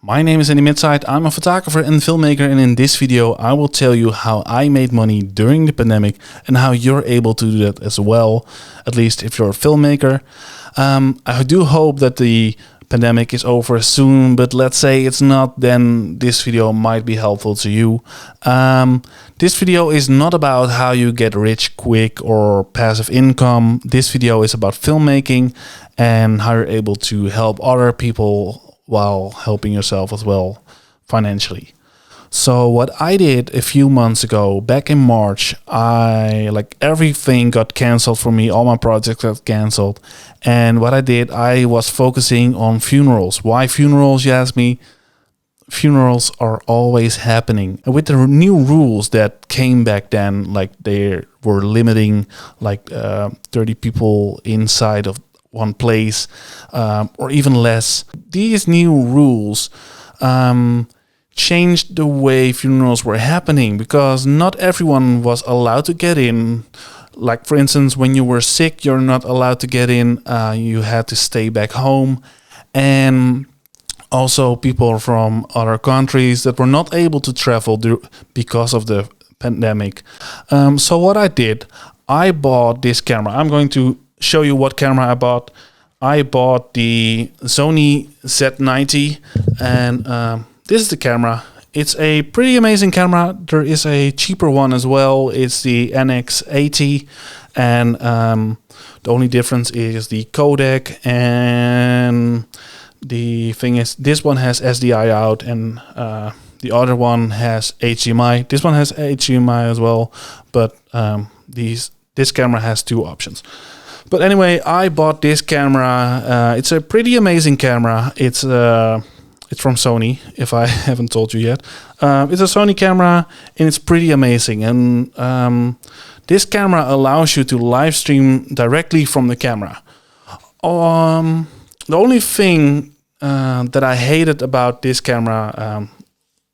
My name is Andy Midside. I'm a photographer and filmmaker, and in this video I will tell you how I made money during the pandemic and how you're able to do that as well, at least if you're a filmmaker. I do hope that the pandemic is over soon, but let's say it's not, then this video might be helpful to you. This video is not about how you get rich quick or passive income. This video is about filmmaking and how you're able to help other people while helping yourself as well financially. So what I did a few months ago, back in March, everything got canceled for me. All my projects got canceled. And what I did, I was focusing on funerals. Why funerals, you ask me? Funerals are always happening. And with the new rules that came back then, like they were limiting 30 people inside of one place, or even less. These new rules changed the way funerals were happening because not everyone was allowed to get in. Like, for instance, when you were sick, you're not allowed to get in. You had to stay back home. And also people from other countries that were not able to travel because of the pandemic. So what I did, I bought this camera. I'm going to show you what camera I bought. I bought the Sony Z90, and this is the camera. It's a pretty amazing camera. There is a cheaper one as well. It's the NX80, and the only difference is the codec, and the thing is this one has SDI out and the other one has HDMI. This one has HDMI as well, but this camera has two options. But anyway, I bought this camera. It's a pretty amazing camera. It's from Sony, if I haven't told you yet. It's a Sony camera, and it's pretty amazing. And this camera allows you to live stream directly from the camera. The only thing that I hated about this camera,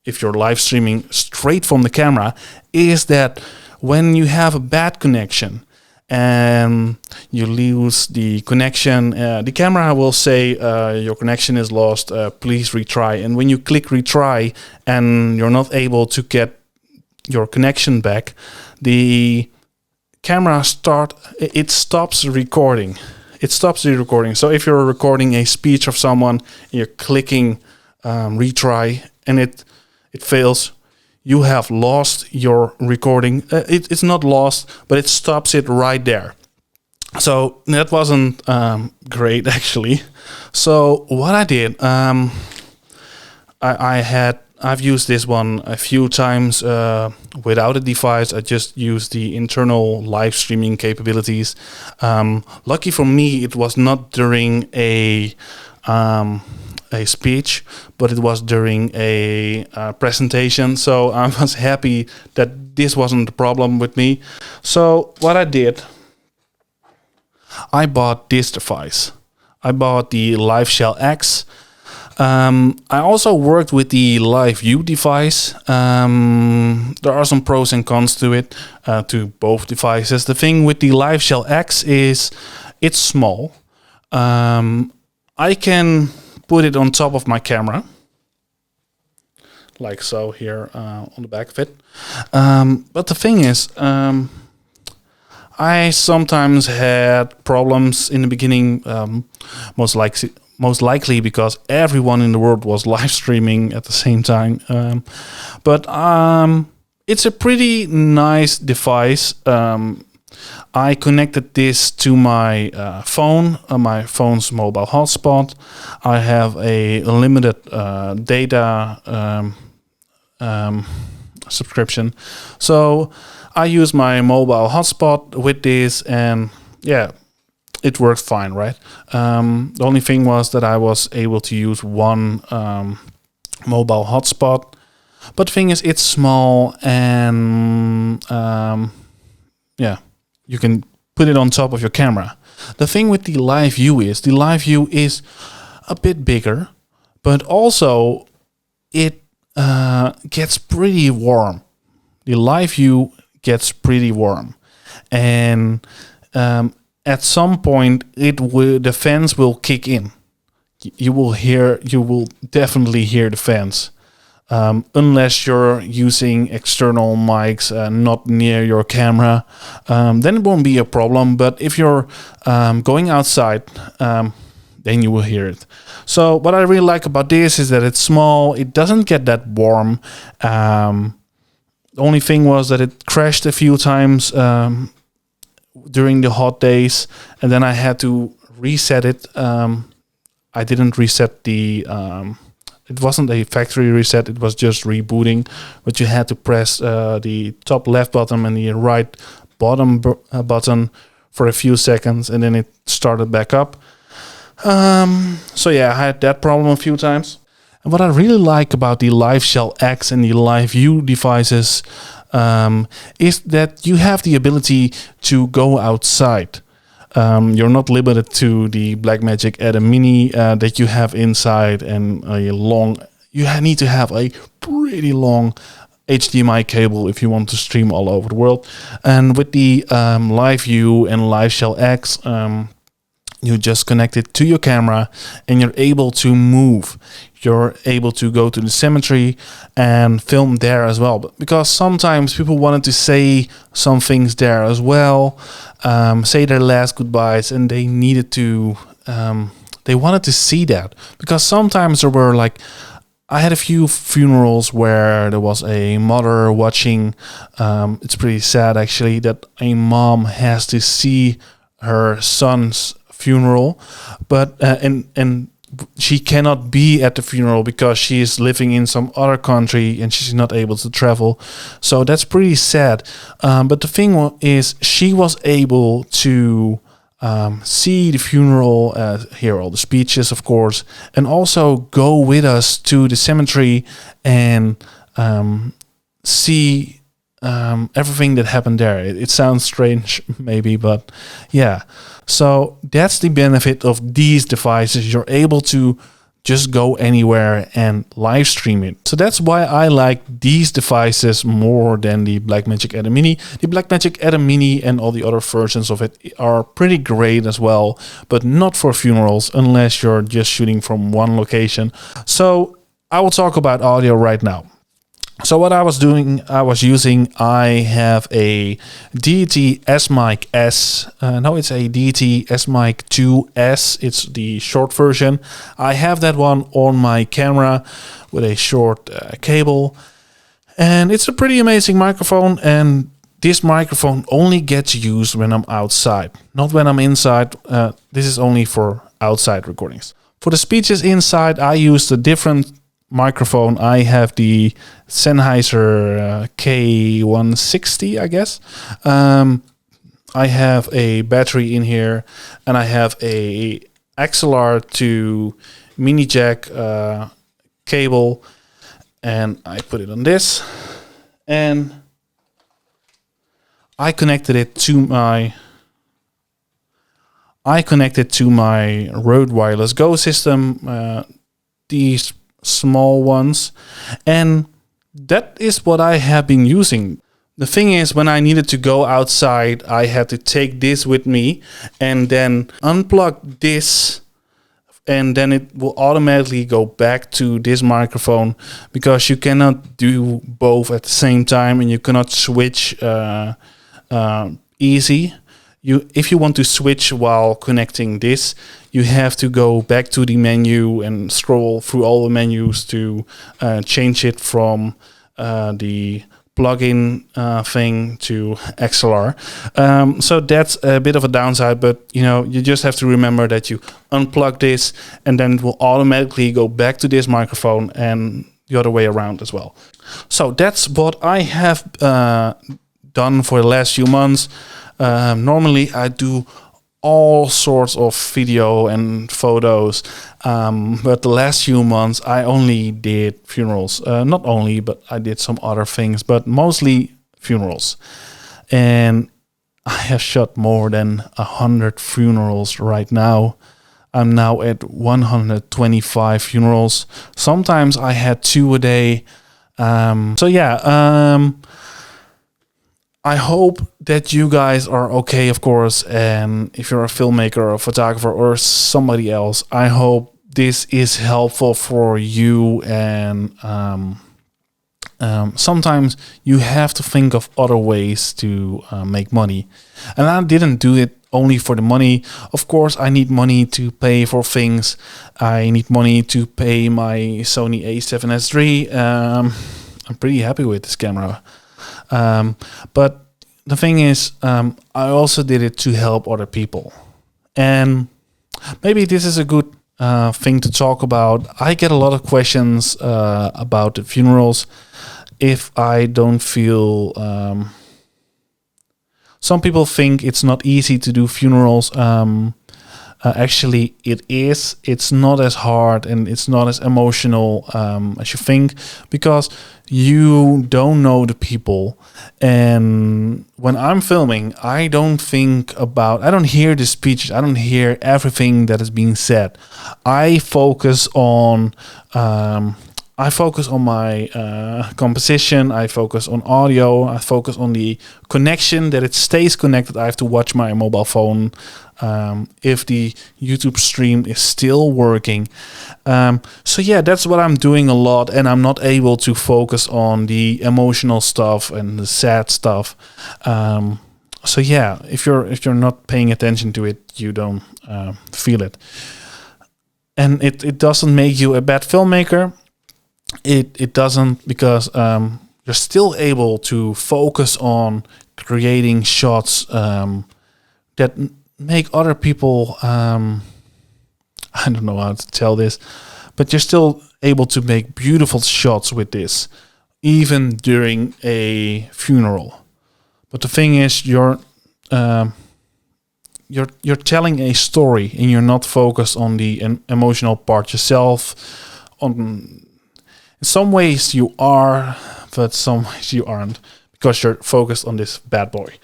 if you're live streaming straight from the camera, is that when you have a bad connection, and you lose the connection, the camera will say your connection is lost, please retry. And when you click retry and you're not able to get your connection back, the camera stops recording. It stops the recording. So if you're recording a speech of someone, you're clicking retry and it fails, you have lost your recording. It's not lost, but it stops it right there. So that wasn't great, actually. So what I did, I've used this one a few times without a device. I just used the internal live streaming capabilities. Lucky for me, it was not during a speech, but it was during a presentation. So I was happy that this wasn't the problem with me. So what I did, I bought this device. I bought the LiveShell X. I also worked with the LiveView device. There are some pros and cons to it, to both devices. The thing with the LiveShell X is it's small. I can put it on top of my camera, like so here on the back of it. But the thing is, I sometimes had problems in the beginning, most likely because everyone in the world was live streaming at the same time. But it's a pretty nice device. I connected this to my phone, my phone's mobile hotspot. I have a limited data subscription. So I use my mobile hotspot with this, and yeah, it worked fine, right? The only thing was that I was able to use one mobile hotspot. But the thing is, it's small, and yeah, you can put it on top of your camera. The thing with the LiveView is a bit bigger, but also it gets pretty warm. The LiveView gets pretty warm, and at some point the fans will kick in. you will definitely hear the fans. Unless you're using external mics not near your camera, then it won't be a problem. But if you're going outside, then you will hear it. So what I really like about this is that it's small. It doesn't get that warm. The only thing was that it crashed a few times during the hot days, and then I had to reset it. I didn't reset the... it wasn't a factory reset, it was just rebooting, but you had to press the top left button and the right bottom button for a few seconds, and then it started back up. So yeah, I had that problem a few times. And what I really like about the LiveShell X and the LiveView devices is that you have the ability to go outside. You're not limited to the Blackmagic Atom Mini that you have inside, and you need to have a pretty long HDMI cable if you want to stream all over the world. And with the LiveView and LiveShell X, you just connect it to your camera and you're able to move. You're able to go to the cemetery and film there as well. But because sometimes people wanted to say some things there as well, say their last goodbyes, and they needed to, they wanted to see that. Because sometimes there were like, I had a few funerals where there was a mother watching. It's pretty sad actually that a mom has to see her son's funeral, but and she cannot be at the funeral because she is living in some other country and she's not able to travel. So that's pretty sad. But the thing is, she was able to see the funeral, hear all the speeches, of course, and also go with us to the cemetery and see everything that happened there. It sounds strange, maybe, but yeah. So that's the benefit of these devices. You're able to just go anywhere and live stream it. So that's why I like these devices more than the Blackmagic Atom Mini. The Blackmagic Atom Mini and all the other versions of it are pretty great as well, but not for funerals unless you're just shooting from one location. So I will talk about audio right now. So what I was using, I have a DT S-Mic S. It's a DT S-Mic 2S. It's the short version. I have that one on my camera with a short cable. And it's a pretty amazing microphone. And this microphone only gets used when I'm outside, not when I'm inside. This is only for outside recordings. For the speeches inside, I used a different microphone. I have the Sennheiser K160, I guess. I have a battery in here, and I have a XLR to mini jack cable, and I put it on this, and I connected it to my Rode Wireless Go system. These small ones, and that is what I have been using. The thing is, when I needed to go outside, I had to take this with me and then unplug this, and then it will automatically go back to this microphone, because you cannot do both at the same time and you cannot switch easy. If you want to switch while connecting this, you have to go back to the menu and scroll through all the menus to change it from the plugin thing to XLR. So that's a bit of a downside, but you just have to remember that you unplug this and then it will automatically go back to this microphone, and the other way around as well. So that's what I have done for the last few months. Normally I do all sorts of video and photos, but the last few months I only did funerals. Not only, but I did some other things, but mostly funerals. And I have shot more than 100 funerals right now. I'm now at 125 funerals. Sometimes I had 2 a day. I hope that you guys are okay, of course, and if you're a filmmaker or a photographer or somebody else, I hope this is helpful for you. And sometimes you have to think of other ways to make money. And I didn't do it only for the money. Of course, I need money to pay for things. I need money to pay my Sony a7S III. I'm pretty happy with this camera. But the thing is, I also did it to help other people. And maybe this is a good thing to talk about. I get a lot of questions about the funerals. If I don't feel... some people think it's not easy to do funerals. Actually, it is. It's not as hard and it's not as emotional as you think, because you don't know the people. And when I'm filming, I don't hear the speeches. I don't hear everything that is being said. I focus on my composition. I focus on audio. I focus on the connection, that it stays connected. I have to watch my mobile phone if the YouTube stream is still working. So yeah, that's what I'm doing a lot, and I'm not able to focus on the emotional stuff and the sad stuff. So yeah, if you're not paying attention to it, you don't feel it, and it doesn't make you a bad filmmaker. It doesn't, because you're still able to focus on creating shots that make other people, I don't know how to tell this, but you're still able to make beautiful shots with this, even during a funeral. But the thing is, you're telling a story, and you're not focused on the emotional part yourself. In some ways you are, but some ways you aren't, because you're focused on this bad boy.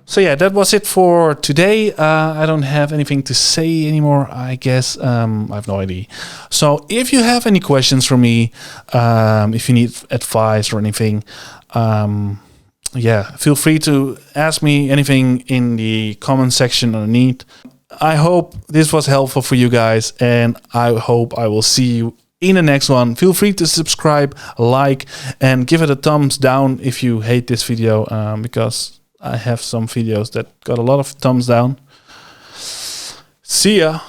So yeah, that was it for today. I don't have anything to say anymore, I guess. I have no idea. So if you have any questions for me, if you need advice or anything, yeah, feel free to ask me anything in the comment section underneath. I hope this was helpful for you guys, and I hope I will see you in the next one. Feel free to subscribe, like, and give it a thumbs down if you hate this video, because I have some videos that got a lot of thumbs down. See ya!